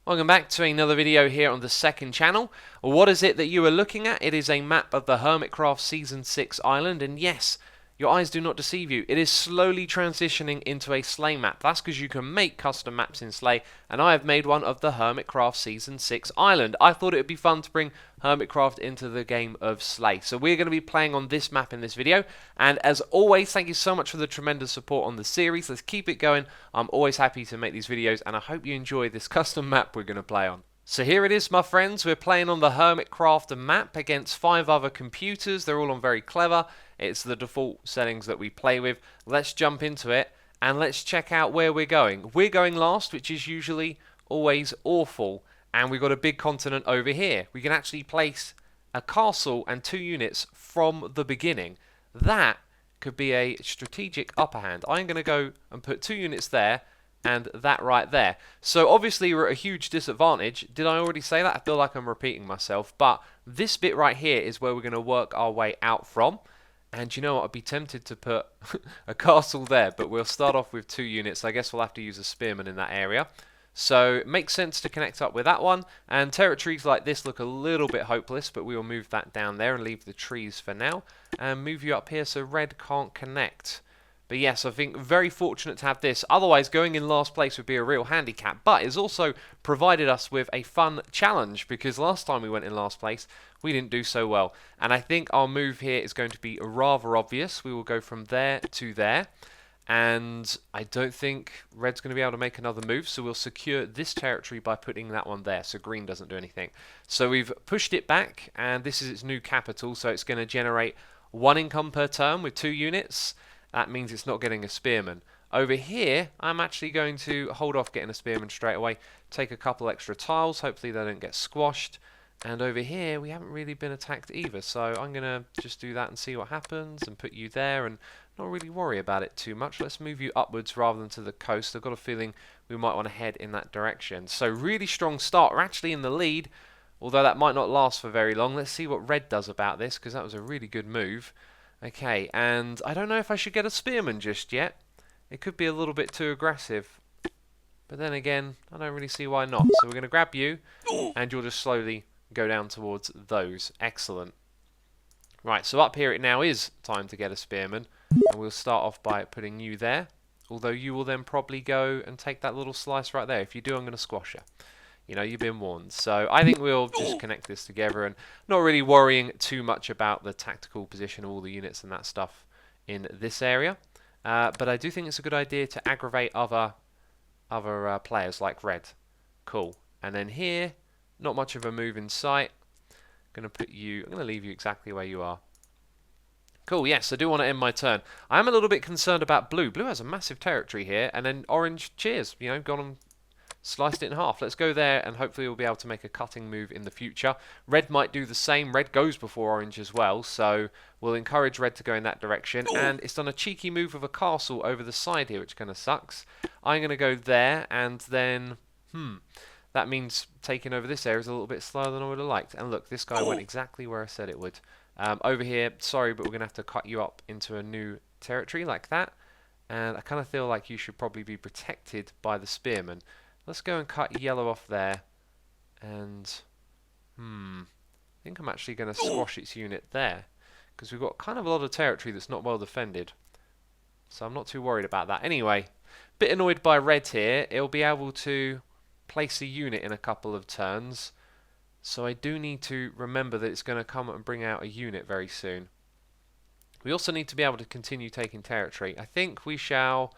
Welcome back to another video here on the second channel. What is it that you are looking at? It is a map of the Hermitcraft Season 6 island, and yes, your eyes do not deceive you. It is slowly transitioning into a Slay map. That's because you can make custom maps in Slay, and I have made one of the Hermitcraft Season 6 island. I thought it would be fun to bring Hermitcraft into the game of Slay. So we're going to be playing on this map in this video, and as always, thank you so much for the tremendous support on the series. Let's keep it going. I'm always happy to make these videos, and I hope you enjoy this custom map we're going to play on. So here it is, my friends. We're playing on the Hermitcraft map against 5 other computers. They're all on very clever. It's the default settings that we play with. Let's jump into it and let's check out where we're going. We're going last, which is usually always awful. And we've got a big continent over here. We can actually place a castle and 2 units from the beginning. That could be a strategic upper hand. I'm going to go and put 2 units there and that right there. So obviously we're at a huge disadvantage. Did I already say that? I feel like I'm repeating myself. But this bit right here is where we're going to work our way out from. And you know what? I'd be tempted to put a castle there, but we'll start off with 2 units. I guess we'll have to use a spearman in that area. So it makes sense to connect up with that one. And territories like this look a little bit hopeless, but we will move that down there and leave the trees for now. And move you up here so red can't connect. But yes, I think very fortunate to have this. Otherwise, going in last place would be a real handicap. But it's also provided us with a fun challenge, because last time we went in last place, we didn't do so well. And I think our move here is going to be rather obvious. We will go from there to there. And I don't think red's going to be able to make another move. So we'll secure this territory by putting that one there, so green doesn't do anything. So we've pushed it back, and this is its new capital. So it's going to generate 1 income per turn with 2 units. That means it's not getting a spearman. Over here, I'm actually going to hold off getting a spearman straight away. Take a couple extra tiles. Hopefully they don't get squashed. And over here, we haven't really been attacked either. So I'm going to just do that and see what happens and put you there and not really worry about it too much. Let's move you upwards rather than to the coast. I've got a feeling we might want to head in that direction. So really strong start. We're actually in the lead, although that might not last for very long. Let's see what red does about this, because that was a really good move. Okay, and I don't know if I should get a spearman just yet. It could be a little bit too aggressive. But then again, I don't really see why not. So we're going to grab you, and you'll just slowly go down towards those. Excellent. Right, so up here it now is time to get a spearman. And we'll start off by putting you there. Although you will then probably go and take that little slice right there. If you do, I'm going to squash you. You know, you've been warned. So I think we'll just connect this together and not really worrying too much about the tactical position of all the units and that stuff in this area. But I do think it's a good idea to aggravate other players like red. Cool. And then here, not much of a move in sight. I'm going to leave you exactly where you are. Cool, yes, I do want to end my turn. I am a little bit concerned about blue. Blue has a massive territory here, and then orange, cheers, you know, gone and sliced it in half. Let's go there, and hopefully we'll be able to make a cutting move in the future. Red might do the same. Red goes before orange as well, so we'll encourage red to go in that direction. And it's done a cheeky move of a castle over the side here, which kind of sucks. I'm going to go there, and then, that means taking over this area is a little bit slower than I would have liked. And look, this guy went exactly where I said it would. Over here, sorry, but we're going to have to cut you up into a new territory like that. And I kind of feel like you should probably be protected by the spearman. Let's go and cut yellow off there. And, I think I'm actually going to squash its unit there. Because we've got kind of a lot of territory that's not well defended. So I'm not too worried about that. Anyway, bit annoyed by red here. It'll be able to place a unit in a couple of turns. So I do need to remember that it's going to come and bring out a unit very soon. We also need to be able to continue taking territory. I think we shall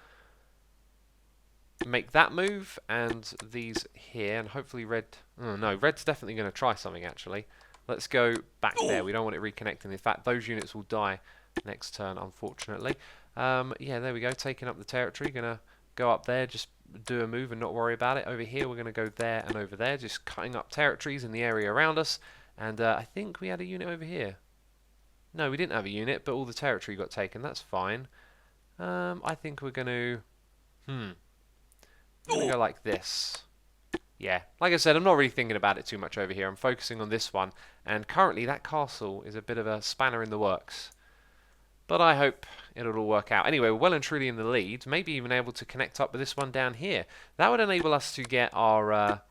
make that move and these here, and hopefully red... Oh no, red's definitely going to try something actually. Let's go back there. We don't want it reconnecting. In fact, those units will die next turn, unfortunately. Yeah, there we go. Taking up the territory. Going to go up there, just do a move and not worry about it. Over here, we're going to go there and over there, just cutting up territories in the area around us. And I think we had a unit over here. No, we didn't have a unit, but all the territory got taken. That's fine. I think we're going to... we're going to go like this. Yeah, like I said, I'm not really thinking about it too much over here. I'm focusing on this one. And currently, that castle is a bit of a spanner in the works. But I hope it'll all work out. Anyway, we're well and truly in the lead. Maybe even able to connect up with this one down here. That would enable us to get our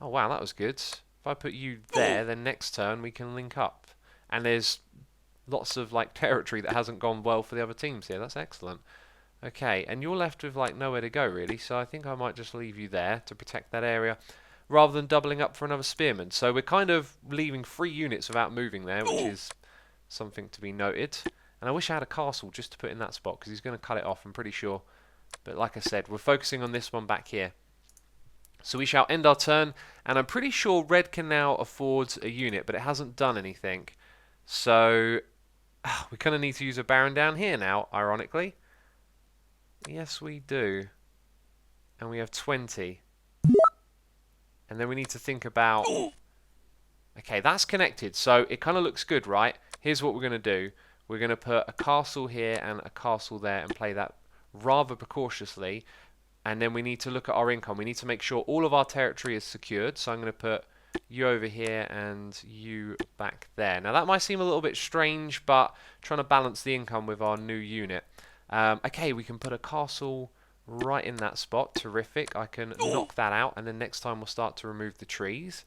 Oh wow, that was good. If I put you there, then next turn we can link up. And there's lots of like territory that hasn't gone well for the other teams here. That's excellent. Okay, and you're left with like nowhere to go really, so I think I might just leave you there to protect that area rather than doubling up for another spearman. So we're kind of leaving 3 units without moving there, which is something to be noted. And I wish I had a castle just to put in that spot because he's going to cut it off, I'm pretty sure. But like I said, we're focusing on this one back here. So we shall end our turn, and I'm pretty sure red can now afford a unit, but it hasn't done anything. So we kind of need to use a baron down here now, ironically. Yes, we do. And we have 20. And then we need to think about... Okay, that's connected, so it kind of looks good, right? Here's what we're going to do. We're going to put a castle here and a castle there and play that rather precautiously. And then we need to look at our income. We need to make sure all of our territory is secured. So I'm going to put you over here and you back there. Now that might seem a little bit strange, but trying to balance the income with our new unit. Okay, we can put a castle right in that spot. Terrific. I can knock that out, and then next time we'll start to remove the trees.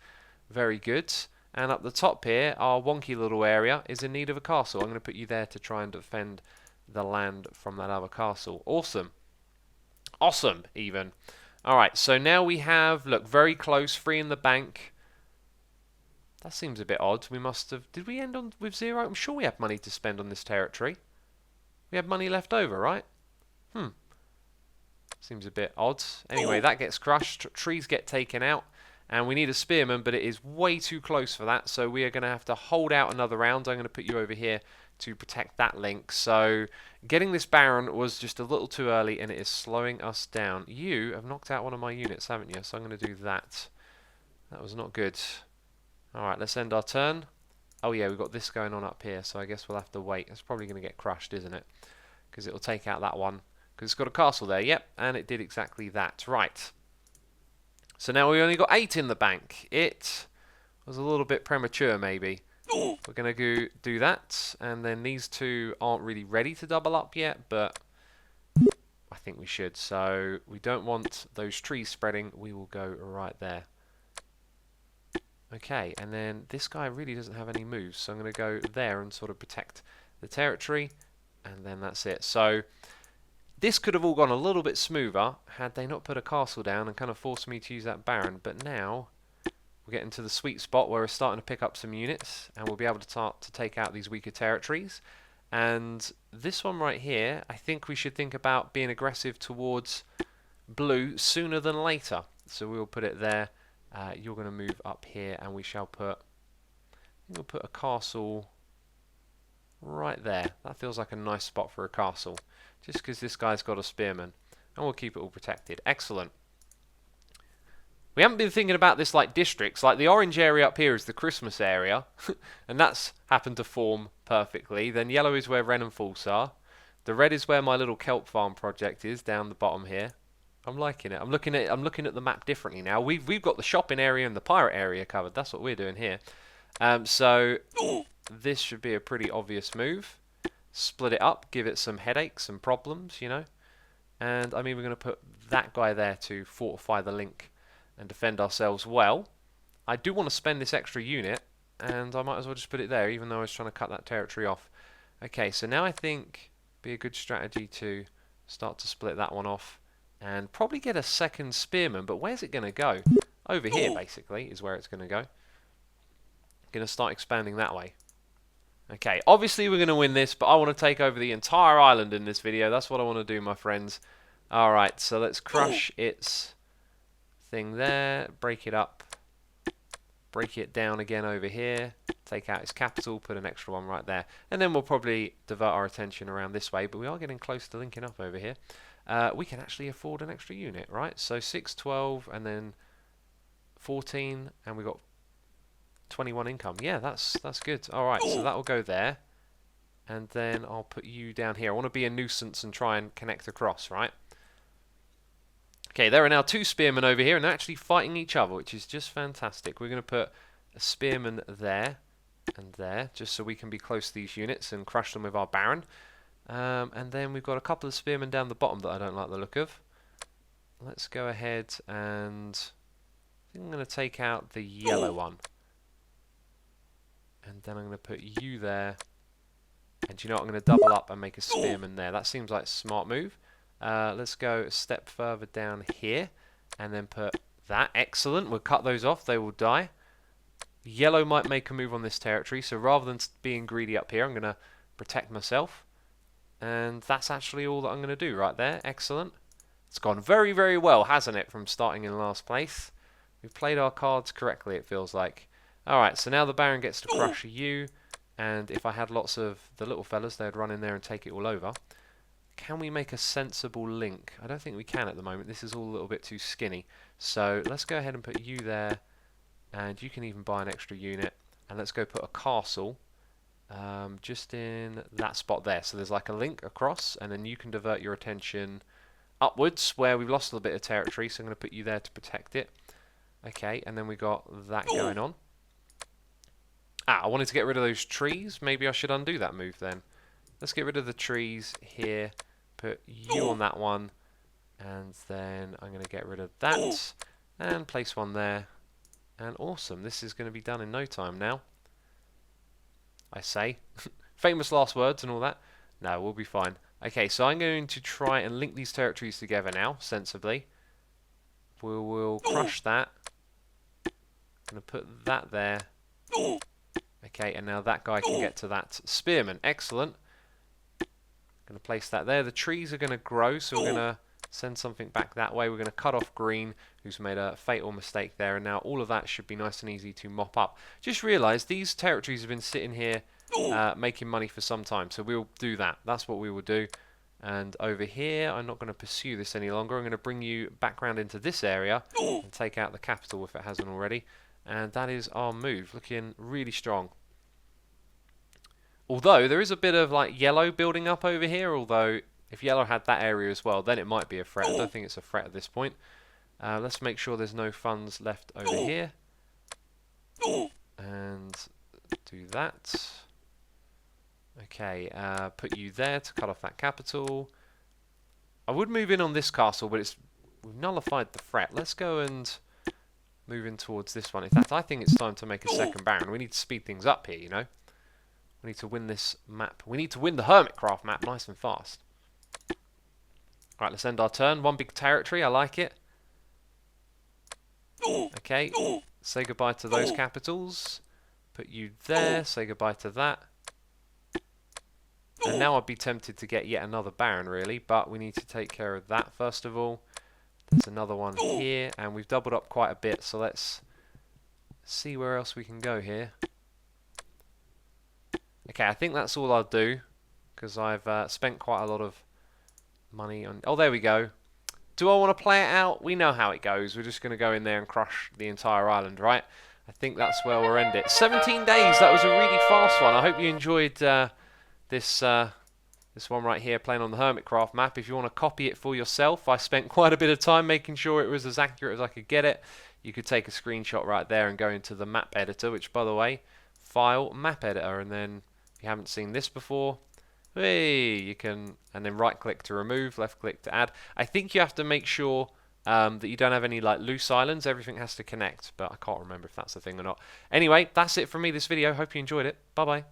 Very good. And up the top here, our wonky little area is in need of a castle. I'm going to put you there to try and defend the land from that other castle. Awesome. Awesome, even. Alright, so now we have, look, very close, 3 in the bank. That seems a bit odd. We must have... Did we end on with 0? I'm sure we had money to spend on this territory. We had money left over, right? Seems a bit odd. Anyway, that gets crushed. Trees get taken out. And we need a spearman, but it is way too close for that. So we are going to have to hold out another round. I'm going to put you over here to protect that link. So getting this baron was just a little too early, and it is slowing us down. You have knocked out one of my units, haven't you? So I'm going to do that. That was not good. Alright, let's end our turn. Oh yeah, we've got this going on up here, so I guess we'll have to wait. It's probably going to get crushed, isn't it? Because it will take out that one. Because it's got a castle there, yep, and it did exactly that. Right. So now we only got 8 in the bank. It was a little bit premature, maybe. We're going to go do that, and then these 2 aren't really ready to double up yet, but I think we should. So we don't want those trees spreading. We will go right there. Okay, and then this guy really doesn't have any moves, so I'm going to go there and sort of protect the territory, and then that's it. So this could have all gone a little bit smoother had they not put a castle down and kind of forced me to use that baron, but now we're getting to the sweet spot where we're starting to pick up some units, and we'll be able to start to take out these weaker territories. And this one right here, I think we should think about being aggressive towards blue sooner than later. So we'll put it there. You're going to move up here, and we shall put... I think we'll put a castle right there. That feels like a nice spot for a castle, just because this guy's got a spearman, and we'll keep it all protected. Excellent. We haven't been thinking about this like districts. Like the orange area up here is the Christmas area, and that's happened to form perfectly. Then yellow is where Wren and False are. The red is where my little kelp farm project is down the bottom here. I'm liking it. I'm looking at the map differently now. We've got the shopping area and the pirate area covered. That's what we're doing here. So this should be a pretty obvious move. Split it up, give it some headaches and problems, you know. And I mean, we're going to put that guy there to fortify the link and defend ourselves well. I do want to spend this extra unit, and I might as well just put it there, even though I was trying to cut that territory off. Okay, so now I think it'd be a good strategy to start to split that one off and probably get a second spearman. But where's it going to go? Over here, basically, is where it's going to go. Going to start expanding that way. Okay, obviously we're going to win this, but I want to take over the entire island in this video. That's what I want to do, my friends. Alright, so let's crush its thing there, break it up, break it down again over here, take out its capital, put an extra one right there, and then we'll probably divert our attention around this way, but we are getting close to linking up over here. We can actually afford an extra unit, right? So 6, 12, and then 14, and we got 21 income. Yeah, that's good. Alright, so that will go there, and then I'll put you down here. I want to be a nuisance and try and connect across, right? Okay, there are now 2 spearmen over here, and they're actually fighting each other, which is just fantastic. We're going to put a spearman there and there, just so we can be close to these units and crush them with our baron. And then we've got a couple of spearmen down the bottom that I don't like the look of. Let's go ahead and think I'm going to take out the yellow one. And then I'm going to put you there. And you know what? I'm going to double up and make a spearman there. That seems like a smart move. Let's go a step further down here. And then put that. Excellent. We'll cut those off. They will die. Yellow might make a move on this territory. So rather than being greedy up here, I'm going to protect myself. And that's actually all that I'm going to do right there. Excellent. It's gone very, very well, hasn't it, from starting in last place? We've played our cards correctly, it feels like. Alright, so now the Baron gets to crush you. And if I had lots of the little fellas, they'd run in there and take it all over. Can we make a sensible link? I don't think we can at the moment. This is all a little bit too skinny. So let's go ahead and put you there. And you can even buy an extra unit. And let's go put a castle just in that spot there. So there's like a link across. And then you can divert your attention upwards where we've lost a little bit of territory. So I'm going to put you there to protect it. Okay, and then we got that going on. I wanted to get rid of those trees. Maybe I should undo that move then. Let's get rid of the trees here. Put you on that one. And then I'm going to get rid of that. And place one there. And awesome. This is going to be done in no time now. I say. Famous last words and all that. No, we'll be fine. Okay, so I'm going to try and link these territories together now, sensibly. We'll crush that. Going to put that there. Okay, and now that guy can get to that spearman. Excellent. Going to place that there. The trees are going to grow, so we're going to send something back that way. We're going to cut off green, who's made a fatal mistake there, and now all of that should be nice and easy to mop up. Just realised these territories have been sitting here making money for some time, so we'll do that. That's what we will do. And over here, I'm not going to pursue this any longer. I'm going to bring you back round into this area and take out the capital if it hasn't already. And that is our move, looking really strong. Although there is a bit of like yellow building up over here, although if yellow had that area as well, then it might be a threat. I don't think it's a threat at this point. Let's make sure there's no funds left over here. And do that. Okay, put you there to cut off that capital. I would move in on this castle, but we've nullified the threat. Let's go and move in towards this one. In fact, I think it's time to make a second Baron. We need to speed things up here, you know. We need to win this map. We need to win the Hermitcraft map nice and fast. Alright, let's end our turn. One big territory, I like it. Okay, say goodbye to those capitals. Put you there, say goodbye to that. And now I'd be tempted to get yet another Baron, really, but we need to take care of that first of all. There's another one here, and we've doubled up quite a bit, so let's see where else we can go here. Okay, I think that's all I'll do, because I've spent quite a lot of money on... Oh, there we go. Do I want to play it out? We know how it goes. We're just going to go in there and crush the entire island, right? I think that's where we'll end it. 17 days, that was a really fast one. I hope you enjoyed this one right here, playing on the Hermitcraft map. If you want to copy it for yourself, I spent quite a bit of time making sure it was as accurate as I could get it. You could take a screenshot right there and go into the map editor, which, by the way, file, map editor, and then if you haven't seen this before, hey, you can, and then right click to remove, left click to add. I think you have to make sure that you don't have any like loose islands. Everything has to connect, but I can't remember if that's the thing or not. Anyway, that's it from me this video. Hope you enjoyed it. Bye bye.